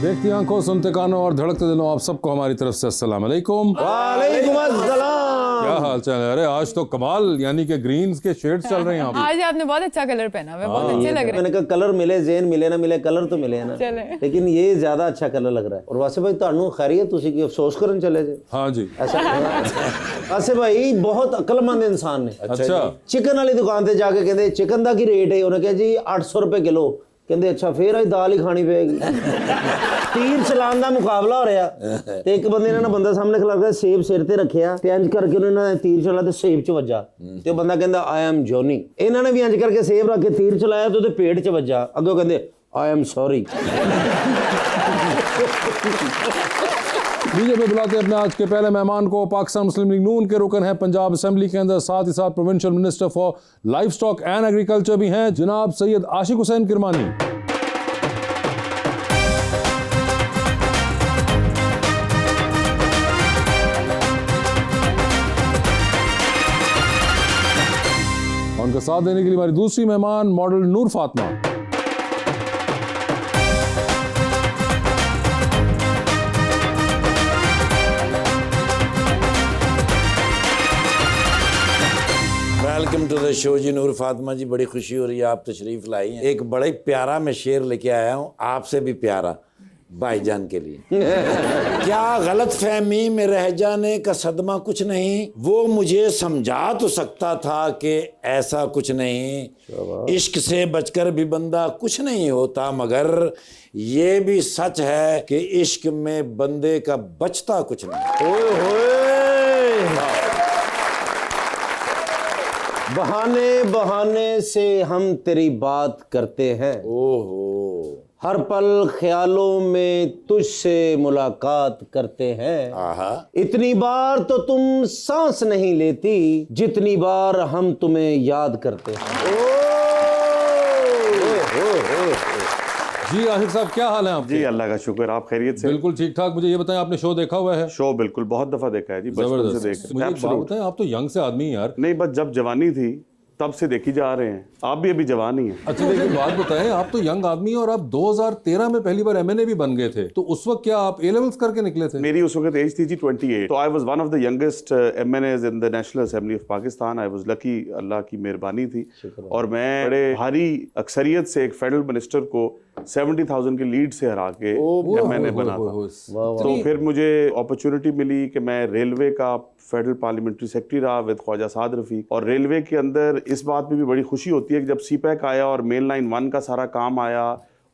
देखती आंखों, सुनते कानों और धड़कते दिलों, आप सबको हमारी तरफ से अस्सलाम वालेकुम। वालेकुम अस्सलाम। क्या हाल चाल है? अरे आज तो कमाल, यानी कि ग्रीन्स के शेड्स चल रहे हैं यहाँ पे। आज आपने बहुत अच्छा कलर पहना हुआ है, बहुत अच्छे लग रहे मैंने कहा कलर मिले, जेन मिले ना मिले, कलर तो मिले ना, चले। लेकिन ये ज्यादा अच्छा कलर लग रहा है। और वासे भाई ਤੁਹਾਨੂੰ खैरियत, ਤੁਸੀਂ ਕੀ अफसोस करन चले जे? हाँ जी। ऐसा वासे भाई बहुत अकलमंद इंसान ने। अच्छा चिकन वाली दुकान ते जाके कहते चिकन दा की रेट है, उन्हें कहा जी 800 रुपए किलो। कहते अच्छा फिर आज दाल ही खानी पेगी। तीर चलान का मुकाबला हो रहा ते एक बंदे ने बंदा सामने खिला के सेब सिर ते रखिया ते इंज करके उन्होंने तीर चला ते सेब च वजा ते बंदा कहंदा आई एम जॉनी। इन्होंने भी इंज करके सेब रख के तीर चलाया तो पेट च वजा। अगो कहंदे आई एम सॉरी। लीजिए मैं बुलाते हैं अपने आज के पहले मेहमान को। पाकिस्तान मुस्लिम लीग नून के रुकन हैं पंजाब असेंबली के अंदर, साथ ही साथ provincial minister for life stock and agriculture भी हैं, जनाब सैयद आशिक हुसैन किरमानी। उनका साथ देने के लिए हमारी दूसरी मेहमान model Noor Fatima. Welcome to the show ji Noor Fatima ji, बड़ी खुशी हो रही है आप तशरीफ लाई हैं। एक बड़ा ही प्यारा मैं शेर लेके आया हूँ, आपसे भी प्यारा भाईजान के लिए। क्या गलत फहमी में रह जाने का सदमा कुछ नहीं, वो मुझे समझा तो सकता था कि ऐसा कुछ नहीं। इश्क से बचकर भी बंदा कुछ नहीं होता, मगर ये भी सच है कि इश्क में बंदे का बचता कुछ नहीं। ओए होए, बहाने बहाने से हम तेरी बात करते हैं, ओहो, हर पल ख्यालों में तुझसे मुलाकात करते हैं। आहा, इतनी बार तो तुम सांस नहीं लेती जितनी बार हम तुम्हें याद करते हैं। जी आशिक साहब, क्या हाल है आपके? जी अल्लाह का शुक्र, आप खैरियत से? बिल्कुल ठीक ठाक। मुझे ये बताएं, आपने शो देखा हुआ है? शो बिल्कुल बहुत दफा देखा है जी, बचपन से देख। मुझे एक बात बताएं, आप तो यंग से आदमी हैं यार। नहीं, बस जब जवानी थी तब से देखी जा रहे हैं, आप भी अभी जवान ही हैं। अच्छा लेकिन बात बताएं, आप तो यंग आदमी हैं और आप 2013 में पहली बार एमएनए भी बन गए थे, तो उस वक्त क्या आप ए लेवल्स करके निकले थे? मेरी उस वक्त एज थी जी 28, तो I was one of the youngest MNAs in the National Assembly of Pakistan. I was lucky, अल्लाह की मेहरबानी थी। और मैं बड़े भारी अक्सरियत से एक फेडरल मिनिस्टर को 70,000 की लीड से हरा के एमएनए बना था। तो फिर मुझे अपॉर्चुनिटी मिली कि मैं रेलवे का फेडरल पार्लियामेंट्री सेक्रेटरी रहा विद ख्वाजा साद रफीक। और रेलवे के अंदर इस बात में भी बड़ी खुशी होती है कि जब सीपैक आया और मेन लाइन 1 का सारा काम आया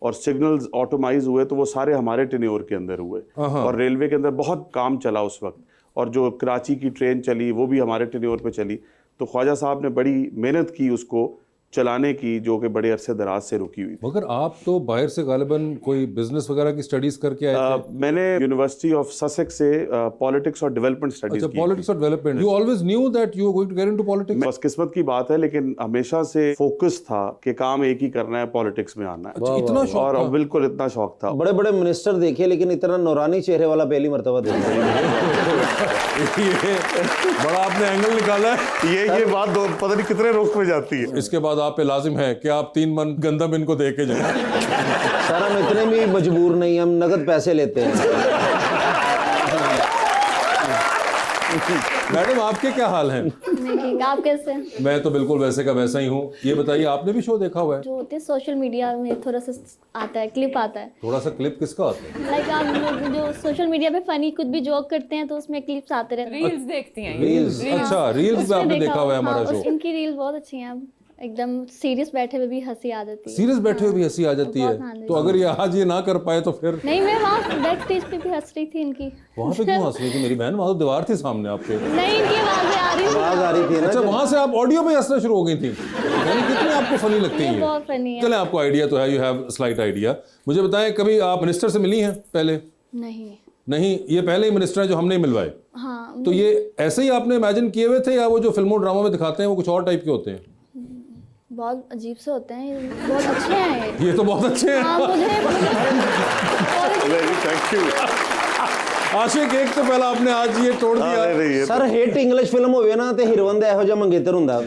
और सिग्नल्स ऑटोमाइज हुए, तो वो सारे हमारे टेन्योर के अंदर हुए। और रेलवे के अंदर बहुत काम चला उस वक्त, और जो कराची की ट्रेन चली वो भी हमारे टेन्योर पे चली। तो ख्वाजा साहब ने बड़ी मेहनत की उसको चलाने की, जो कि बड़े अरसे दराज से रुकी हुई थी। मगर आप तो बाहर से गालिबन कोई बिजनेस वगैरह की स्टडीज करके आए थे? मैंने यूनिवर्सिटी ऑफ ससेक्स से पॉलिटिक्स और डेवलपमेंट स्टडीज की। पॉलिटिक्स और development. You always knew that you are going to get into politics? बस किस्मत की बात है, लेकिन हमेशा से फोकस था कि काम एक ही करना है, पॉलिटिक्स में आना है। अच्छा, इतना शौक और था? बिल्कुल इतना शौक था। बड़े बड़े मिनिस्टर देखे, लेकिन इतना नौरानी चेहरे वाला पहली मर्तबा देखा। ये बड़ा आपने एंगल निकाला है। ये बात पता नहीं कितने रुख में जाती है। इसके बाद आप पे लाजिम है कि आप 3 मन गंदम इनको दे के जाएं। सर हम इतने भी मजबूर नहीं, हम नगद पैसे लेते हैं। मैडम आपके क्या हाल हैं? मैं ठीक, आप कैसे? मैं तो बिल्कुल वैसे का वैसा ही हूँ। ये बताइए, आपने भी शो देखा हुआ है? जो होते हैं सोशल मीडिया में थोड़ा सा आता है, क्लिप आता है। थोड़ा सा क्लिप किसका आता है? लाइक आप लोग जो सोशल मीडिया पे फनी कुछ भी जोक करते हैं तो उसमें क्लिप्स आते रहते हैं। रील्स देखती हैं ये? अच्छा, रील्स पे आपने देखा हुआ है हमारा शो? इनकी रील बहुत अच्छी हैं, एकदम सीरियस बैठे हुए भी हंसी आ जाती है। सीरियस बैठे हुए भी हंसी आ जाती है, तो अगर ये आज ये ना कर पाए तो फिर? नहीं, मैं वहाँ बैक स्टेज पे भी हंस रही थी इनकी। वहाँ पे क्यों हंस रही थी मेरी बहन? वहाँ तो दीवार थी सामने आपके। नहीं, इनकी आवाजें आ रही थी। आवाज आ रही थी ना। अच्छा, वहाँ से आप ऑडियो पे हंसना शुरू हो गई थी? यानी कितनी आपको फनी लगती है? बहुत फनी है। चले, आपको आइडिया तो है, यू हैव स्लाइट आइडिया। मुझे बताएं, कभी आप मिनिस्टर से मिली हैं पहले? नहीं नहीं, ये पहले ही मिनिस्टर है जो हमने मिलवाए। हाँ, तो ये ऐसे ही आपने इमेजिन किए हुए थे, या वो जो फिल्मों ड्रामा में दिखाते हैं वो कुछ और टाइप के होते हैं? बहुत अजीब से होते हैं, बहुत अच्छे हैं ये तो बहुत अच्छे हैं। हाँ, मुझे थैंक यू। आशिक, एक तो पहला आपने आज ये तोड़ दिया। सर हिट इंग्लिश फिल्म होवे ना ते हीरोइन दा ਇਹੋ ਜਿਹਾ ਮੰਗੇਤਰ ਹੁੰਦਾ।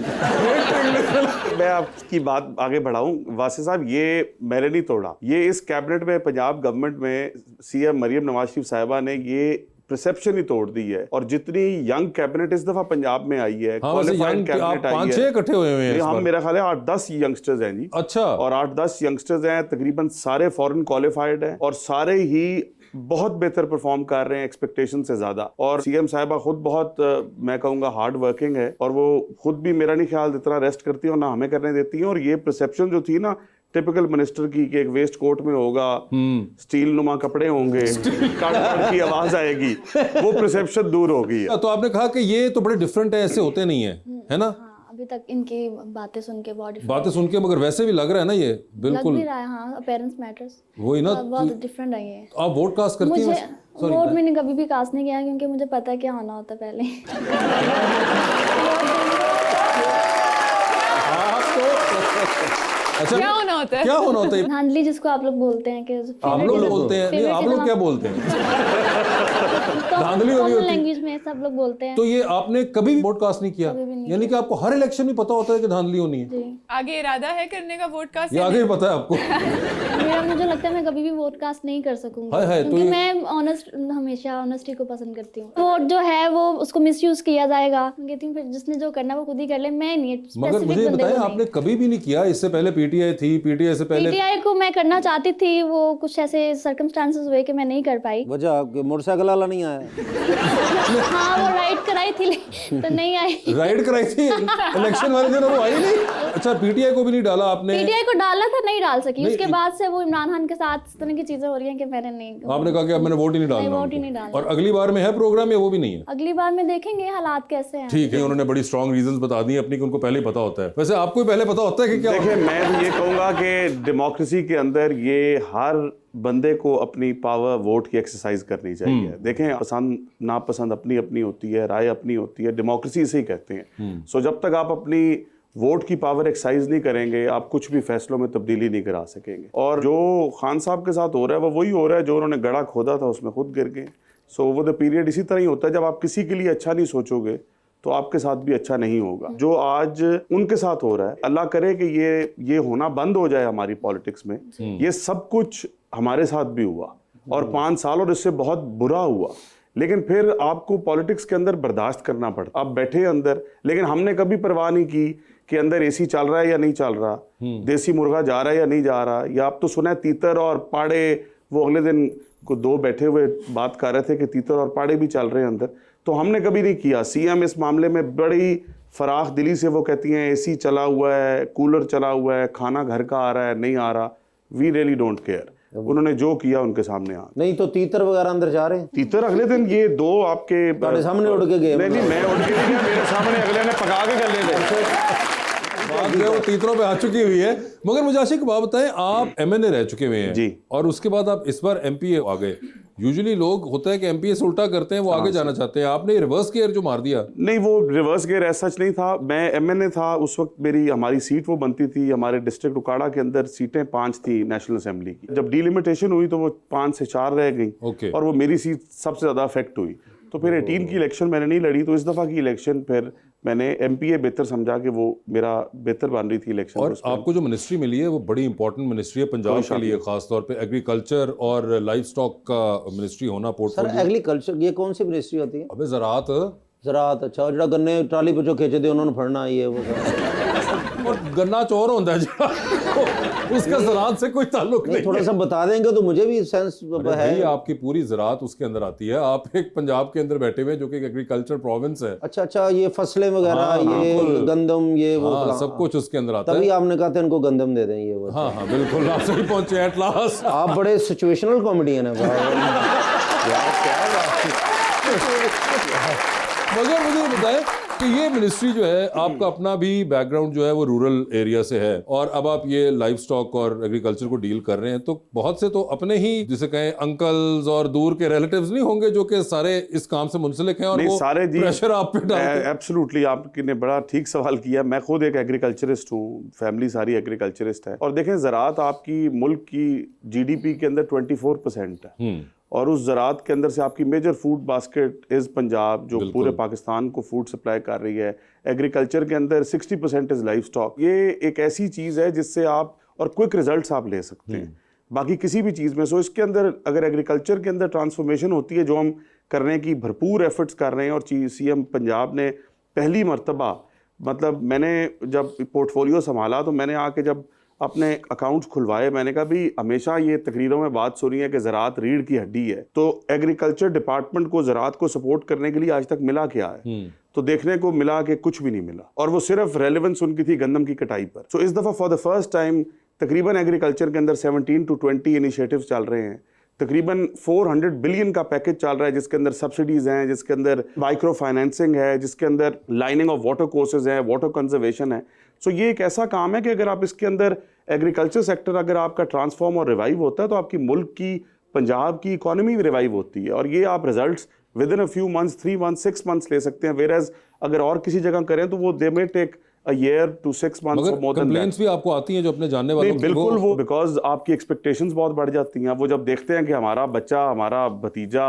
मैं आपकी बात आगे बढ़ाऊं, वासिफ साहब, ये मैंने नहीं तोड़ा, ये इस कैबिनेट में, पंजाब गवर्नमेंट में सीएम मरियम नवाज शरीफ साहिबा ने ये परसेप्शन ही तोड़ दी है। और जितनी यंग कैबिनेट इस दफा पंजाब में आई है, हाँ, वैसे qualified young कैबिनेट आप आई 5-6 है, इकट्ठे हुए हैं इस हम बार। मेरा ख्याल है 8-10 यंगस्टर्स हैं जी। अच्छा। और 8-10 यंगस्टर्स हैं, तकरीबन सारे फॉरेन क्वालिफाइड हैं और सारे ही बहुत बेहतर परफॉर्म कर रहे हैं एक्सपेक्टेशन से ज्यादा। और सीएम साहिबा खुद बहुत मैं कहूंगा हार्ड वर्किंग है, और वो खुद भी मेरा नहीं ख्याल इतना रेस्ट करती है और ना हमें करने देती है। और ये परसेप्शन जो थी ना टिपिकल मिनिस्टर की कि एक वेस्ट कोट में होगा, स्टील नुमा कपड़े होंगे, कड़ की आवाज आएगी, वो परसेप्शन दूर हो गई है। तो आपने कहा कि ये तो बड़े डिफरेंट है, ऐसे होते नहीं है, है ना? हाँ, अभी तक इनकी बातें सुन के बहुत different बातें सुन के, मगर वैसे भी लग रहा है ना ये लग बिल्कुल भी रहा है। हाँ, पेरेंट्स मैटर्स वही ना। बहुत डिफरेंट है ये। आप वोट कास्ट करती मुझे हैं? वोट मैंने कभी भी कास्ट नहीं किया, क्योंकि मुझे पता है क्या होना होता है पहले। अच्छा, क्या होना होता है? क्या होना होता है? धांधली जिसको आप लोग बोलते हैं कि आप लोग बोलते हैं, नहीं आप लोग क्या बोलते हैं? धांधली हो रही होती है। लैंग्वेज में सब लोग बोलते हैं। तो ये आपने कभी वोट कास्ट नहीं किया? कभी भी नहीं यानी कि आपको हर इलेक्शन में पता होता है कि धांधली होनी है? जी, आगे इरादा है करने का वोट कास्ट? ये आगे ही पता है आपको? मुझे लगता है मैं कभी भी वोट कास्ट नहीं कर सकूंगी, हाय हाय, तो क्योंकि ये- मैं ऑनेस्ट, हमेशा ऑनेस्टी को पसंद करती हूँ। वोट जो है वो उसको मिसयूज किया जाएगा। मैं कहती हूँ फिर जिसने जो करना है वो खुद ही कर ले, मैं नहीं मगर स्पेसिफिक मुझे बंदे बताएं, को आपने कभी भी नहीं किया? इससे पहले पीटीआई थी, पीटीआई से पहले पीटीआई को मैं करना चाहती थी, वो कुछ ऐसे सर्कमस्टांसेस हुए कि मैं नहीं कर पाई। वजह आपके मोटरसाइकिल वाला नहीं आया? हाँ, वो राइड कराई थी तो नहीं आई। राइड कराई थी इलेक्शन वाले दिन, वो आई नहीं। अच्छा, पीटीआई को भी नहीं डाला आपने? पीटीआई को डाला था, नहीं डाल सकी। उसके बाद से वो इमरान खान के साथ इस तरह की चीजें हो रही हैं कि मैंने नहीं, आपने कहा कि अब मैंने वोट ही नहीं नहीं, डालना वोट ही उनको। नहीं डालना। और अगली बार में है प्रोग्राम या वो भी नहीं है? अगली बार में देखेंगे हालात कैसे हैं। ठीक है, उन्होंने बड़ी स्ट्रॉन्ग रीजंस बता दी अपनी कि उनको पहले ही पता होता है। वैसे आपको भी पहले पता होता है कि क्या देखिए, मैं तो ये कहूंगा कि डेमोक्रेसी के अंदर ये हर बंदे को अपनी पावर वोट की एक्सरसाइज करनी चाहिए। देखें, पसंद नापसंद अपनी अपनी होती है, राय अपनी होती है, डेमोक्रेसी इसे ही कहते हैं। सो जब तक आप अपनी वोट की पावर एक्सरसाइज नहीं करेंगे, आप कुछ भी फैसलों में तब्दीली नहीं करा सकेंगे। और जो खान साहब के साथ हो रहा है वो वही हो रहा है जो उन्होंने गड़ा खोदा था उसमें खुद गिर गए। सो वो द पीरियड इसी तरह ही होता है, जब आप किसी के लिए अच्छा नहीं सोचोगे तो आपके साथ भी अच्छा नहीं होगा। जो आज उनके साथ हो रहा है, अल्लाह करे कि ये होना बंद हो जाए हमारी पॉलिटिक्स में। ये सब कुछ हमारे साथ भी हुआ और 5 साल और इससे बहुत बुरा हुआ, लेकिन फिर आपको पॉलिटिक्स के अंदर बर्दाश्त करना पड़ता। आप बैठे अंदर, लेकिन हमने कभी परवाह नहीं की कि अंदर एसी चल रहा है या नहीं चल रहा, देसी मुर्गा जा रहा है या नहीं जा रहा। या आप तो सुना है तीतर और पाड़े, वो अगले दिन को 2 बैठे हुए बात कर रहे थे कि तीतर और पाड़े भी चल रहे हैं अंदर। तो हमने कभी नहीं किया। सीएम इस मामले में बड़ी फराख दिली से वो कहती हैं एसी चला हुआ है, कूलर चला हुआ है, खाना घर का आ रहा है, नहीं आ रहा। We really don't care. उन्होंने जो किया उनके सामने आ। नहीं तो तीतर वगैरह अंदर जा रहे हैं? तीतर अगले दिन ये 2 आपके ਤੁਹਾਡੇ सामने उड़ के गए? नहीं, मैं उड़ के नहीं गया, मेरे सामने अगले ने पका के कर ले। बात जो है वो तीतरों पे आ चुकी हुई है। मगर मुझे आशिक एक बात बताएं, आप एमएनए रह चुके हुए हैं जी, और उसके बाद आप इस बार एमपीए आ गए। यूजुअली लोग होता है कि एमपीए से उल्टा करते हैं, वो आगे जाना चाहते हैं। आपने रिवर्स गियर जो मार दिया। नहीं, वो रिवर्स गियर ऐसा सच नहीं था। मैं एमएनए था उस वक्त, हमारी सीट वो बनती थी, हमारे डिस्ट्रिक्ट उकाड़ा के अंदर सीटें 5 थी नेशनल असेंबली की। जब डिलिमिटेशन हुई तो वो 5 से 4 रह गई। ओके। और वो मेरी सीट सबसे ज्यादा अफेक्ट हुई। तो फिर 18 की इलेक्शन मैंने नहीं लड़ी, तो इस दफा की इलेक्शन फिर मैंने एमपीए बेहतर समझा कि वो मेरा बेहतर बन रही थी इलेक्शन। और आपको जो मिनिस्ट्री मिली है वो बड़ी इंपॉर्टेंट मिनिस्ट्री है पंजाब के लिए, खासतौर पे एग्रीकल्चर और लाइफ स्टॉक का मिनिस्ट्री होना सर पोर्टफोलियो। एग्रीकल्चर ये कौन सी मिनिस्ट्री होती है? अबे ज़राअत ज़राअत। अच्छा, जो गन्ने ट्राली पे जो खींचे थे उन्होंने फड़ना ये वो और गन्ना चोर होता है जो उसका ज़राअत से कोई ताल्लुक नहीं। थोड़ा सा बता देंगे तो मुझे भी सेंस अरे है। भाई, आपकी पूरी ज़राअत उसके अंदर आती है। आप एक पंजाब के अंदर बैठे हुए हैं जो कि एक एग्रीकल्चर प्रोविंस है। अच्छा अच्छा, ये फसलें वगैरह, ये गंदम, ये वो हाँ, फलां। सब कुछ उसके अंदर आता तभी है। आपने कहा था इनको गंदम दे दें ये वो। हाँ हाँ बिल्कुल, आप सही पहुंचे एट लास्ट। आप बड़े सिचुएशनल कॉमेडियन है मगर मुझे बताएं कि ये मिनिस्ट्री जो है, आपका अपना भी बैकग्राउंड जो है वो रूरल एरिया से है, और अब आप ये लाइफ स्टॉक और एग्रीकल्चर को डील कर रहे हैं, तो बहुत से तो अपने ही जिसे कहें अंकल्स और दूर के रिलेटिव्स नहीं होंगे जो कि सारे इस काम से मुंसलिक हैं और वो सारे प्रेशर आप पे डालते हैं। एब्सोल्युटली, आपने बड़ा ठीक सवाल किया। मैं खुद एक एग्रीकल्चरिस्ट हूँ, फैमिली सारी एग्रीकल्चरिस्ट है। और देखें, ज़राअत आपकी मुल्क की जीडीपी के अंदर 24% है। और उस ज़रात के अंदर से आपकी major food basket is Punjab, जो पूरे पाकिस्तान को फूड सप्लाई कर रही है। एग्रीकल्चर के अंदर 60% इज़ लाइफ स्टॉक। ये एक ऐसी चीज़ है जिससे आप और क्विक रिजल्ट्स आप ले सकते हैं बाकी किसी भी चीज़ में। सो इसके अंदर अगर एग्रीकल्चर के अंदर ट्रांसफॉर्मेशन होती है, जो हम करने की भरपूर एफर्ट्स कर रहे हैं, और CM पंजाब ने पहली मर्तबा, मतलब मैंने जब पोर्टफोलियो संभाला तो मैंने आके जब अपने अकाउंट्स खुलवाए, मैंने कहा भी हमेशा ये तकरीरों में बात सुनी है कि ज़राअत रीढ़ की हड्डी है, तो एग्रीकल्चर डिपार्टमेंट को ज़राअत को सपोर्ट करने के लिए आज तक मिला क्या है? तो देखने को मिला कि कुछ भी नहीं मिला, और वो सिर्फ रेलेवेंस उनकी थी गंदम की कटाई पर। सो इस दफ़ा फॉर द फर्स्ट टाइम तकरीबन एग्रीकल्चर के अंदर 17 to 20 इनिशिएटिव्स चल रहे हैं। तकरीबन 400 बिलियन का पैकेज चल रहा है, जिसके अंदर सब्सिडीज़ हैं, जिसके अंदर माइक्रो फाइनेंसिंग है, जिसके अंदर लाइनिंग ऑफ वाटर कोर्सेज है, वाटर कंजर्वेशन है। सो ये एक ऐसा काम है कि अगर आप इसके अंदर एग्रीकल्चर सेक्टर अगर आपका ट्रांसफॉर्म और रिवाइव होता है तो आपकी मुल्क की, पंजाब की इकोनॉमी भी रिवाइव होती है, और ये आप results with in a few months, 3 months, 6 months ले सकते हैं। वेयर एज अगर और किसी जगह करें तो वो they may take a year to 6 months or more than that। Complaints भी आपको आती हैं जो अपने जानने वालों नहीं, बिल्कुल वो बिकॉज आपकी एक्सपेक्टेशंस बहुत बढ़ जाती हैं। वो जब देखते हैं कि हमारा बच्चा, हमारा भतीजा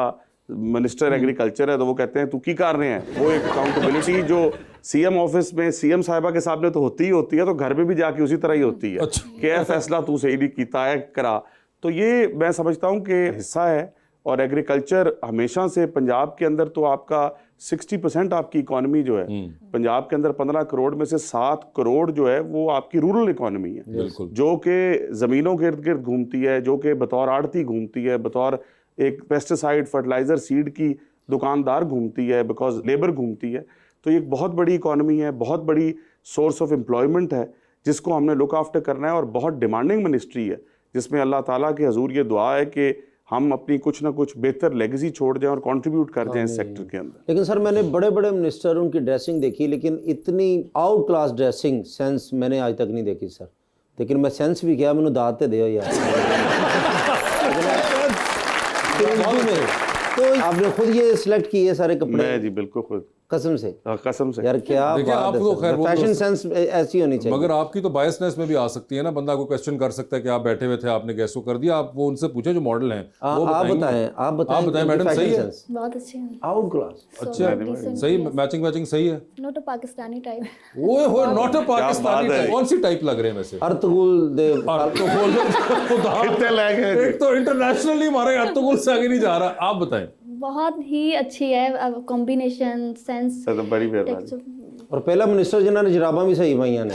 मिनिस्टर एग्रीकल्चर है, तो वो कहते हैं तू की कर रहे हैं। वो एक अकाउंटेबिलिटी जो CM ऑफिस में CM साहिबा के सामने तो होती ही होती है, तो घर में भी जाके उसी तरह ही होती है कि यह फैसला तू सही नहीं कीता है, करा। तो ये मैं समझता हूँ कि हिस्सा है, और एग्रीकल्चर हमेशा से पंजाब के अंदर तो आपका 60% आपकी इकोनॉमी जो है, पंजाब के अंदर 15 करोड़ में से 7 करोड़ जो है वो आपकी रूरल इकोनॉमी है, जो कि ज़मीनों के इर्द गिर्द घूमती है, जो कि बतौर आड़ती घूमती है, बतौर एक पेस्टिसाइड, फर्टिलाइज़र, सीड की दुकानदार घूमती है, बिकॉज लेबर घूमती है। तो ये एक बहुत बड़ी इकोनॉमी है, बहुत बड़ी सोर्स ऑफ एम्प्लॉयमेंट है, जिसको हमने लुक आफ्टर करना है, और बहुत डिमांडिंग मिनिस्ट्री है, जिसमें अल्लाह ताला के हजूर ये दुआ है कि हम अपनी कुछ ना कुछ बेहतर लेगेसी छोड़ जाएं और कंट्रीब्यूट कर जाएं इस सेक्टर के अंदर। लेकिन सर मैंने बड़े बड़े मिनिस्टर उनकी ड्रेसिंग देखी, लेकिन इतनी आउट क्लास ड्रेसिंग सेंस मैंने आज तक नहीं देखी सर। लेकिन मैं सेंस भी किया, मैंने दाद ते दो यार। तो आपने खुद ये सिलेक्ट किए सारे कपड़े? मैं जी बिल्कुल खुद, कसम से? कसम से यार क्या देखिए, बात आप है तो सर। खैर वो फैशन तो- सेंस ऐसी होनी चाहिए। मगर आपकी तो बायसनेस में भी आ सकती है ना, बंदा को क्वेश्चन कर सकता है कि आप बैठे हुए थे, आपने गैस को कर दिया, आप वो उनसे पूछे जो मॉडल हैं, वो आप बताएंगे। बताएं मैडम, सही है? बहुत अच्छे हैं। Out class. अच्छा, सही, मैचिंग सही है। Not a Pakistani type. ओए हो, नॉट अ पाकिस्तानी बात है। टाइप। कौन सी टाइप लग रहे हैं वैसे? अर्तुगरुल देव। तो बोल कितने लग गए? एक तो इंटरनेशनली हमारे अर्तुगरुल से आगे नहीं जा रहा। आप बताएं। बहुत ही अच्छी है, कॉम्बिनेशन सेंस। बड़ी मेहरबानी। और पहला मिनिस्टर जिन्होंने जराबा भी सही पाइया ने।